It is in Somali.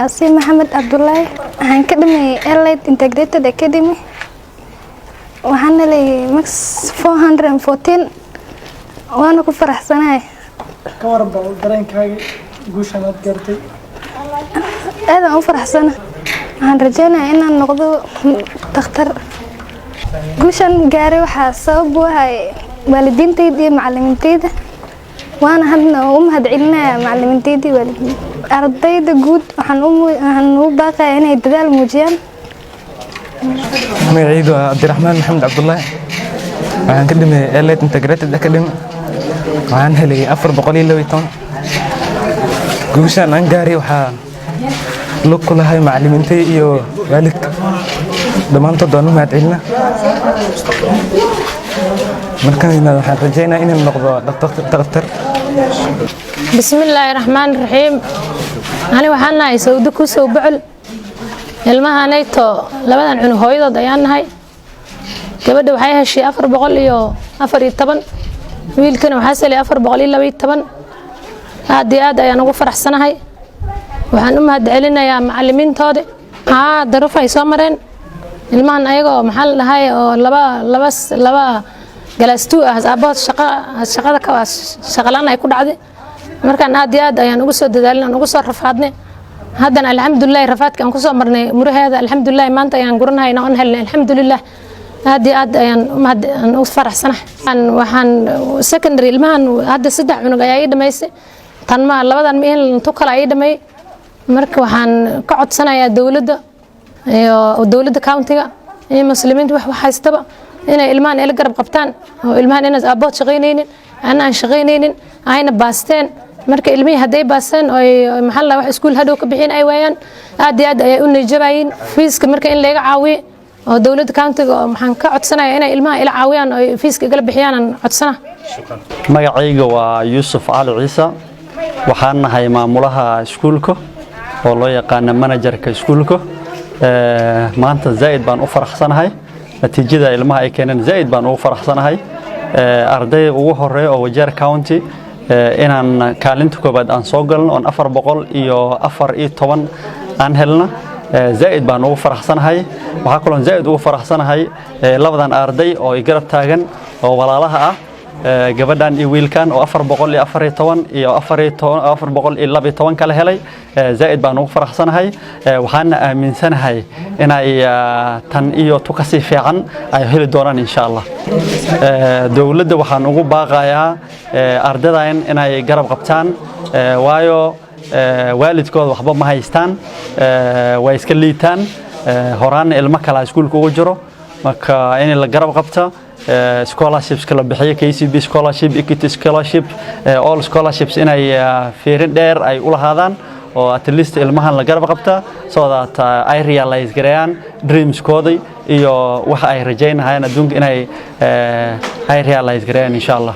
أسي محمد عبد الله هنكدمي Elite Integrated Academy وحنا لي ماكس 414 وأنا كفرح سنة كورب درين كاي جوشان أتقرتي هذا أفرح سنة هنرجعنا إن النقطة تختار جوشان جاري وحاسب وهاي والدين تيدي معلمين تيدي وأنا هدنا هدعينا معلمين تيدي والدين أرضي دجود وحنقوم باقي هنا يتدال موجيان magacaydu waa Cabdiraxmaan Maxamed Cabdullaahi waxaan ka dhimay Elite Integrated Academy waxaan helay 412 guushan aan gaaray waxaa lug ku lahay macallimiintay iyo waalidka dhamaantood waan u mahadcelinaa markaan waxaan rajaynayaa inaan noqdo dhakhtar bismillaahi raxmaani raxiim ani waxaan nahay Sawdi ku soo bacul ilmahanayto labadan cunug hooyadood ayaan nahay gabadha waxay heshay 414 wiilkana waxa salay 412 aad iyo aad ayaan ugu faraxsanahay waxaan u mahadcelinayaa macallimiintooda daruf ay soo mareen ilmahan ayagoo maxal lahay oo laba galaastu aabbaad shaqada ka shaqalaan ay ku dhacday markaan aad iyo aad ayaan ugu soo dadaalnay ugu soo rafaadnay haddana alxamdulillaah rafaadka aan ku soo marnay muraheeda alxamdulillaah maanta ayaan guranayna oo helnay alxamdulillaah aad iyo aad ayaan u faraxsanahay waxaan secondary ilmahan hadda 3 cunug ayaa ii dhameysay tan ma labadan meel intu kala ii dhamay marka waxaan ka codsanayaa dawladda county-ga iyo muslimiinta wax haystaba inay ilmahan ila garab qabtaan oo ilmahan inay aabbood shaqeynaynin aan shaqeynaynin ayna baasteen marka ilmihii haday baaseen oo maxalla wax iskuul hadhow ka bixin ay waayaan aad iyo aad ay u nijabayeen fiiska marka in laga caawiyo oo dawladda county-ga maxaan ka codsanayaa inay ilmaha ila caawiyaan oo fiiska igala bixiyaan codsana magacayga waa Yuusuf Ali Ciisa waxaan nahay maamulaha iskuulka oo loo yaqaan managerka iskuulka maanta zaid baan u faraxsanahay natiijada ilmaha ay keeneen zaid baan ugu faraxsanahay arday ugu horeeyo oo Wajeer County inaan kaalinta koobaad aan soo galno on 414 aan helna zaid baan ugu faraxsanahay waxa kale oo zaid ugu faraxsanahay labadan arday oo ay garab taagan oo walaalaha ah gabadhan iyo wiilkan oo 414 iyo 412 kala helay zaid baan ugu faraxsanahay waxaan aaminsanahay inay tan iyo tukasi fiican ay heli doonaan insha Allah dawladda waxaan ugu baaqayaa ardaydan inay garab qabtaan waayo waalidkooda waxba ma haystaan way iska liitaan horaan ilmo kala iskuulka ugu jiro marka in la garab qabto scholarships kala bixiyo KCB scholarship Equity scholarship all scholarships inay fiirin dheer ay u lahaadaan oo at least ilmahan la garab qabta so that ay realize gareeyaan dreams kooda iyo waxa ay rajaynayaan adduunka inay ay realize gareeyaan insha Allah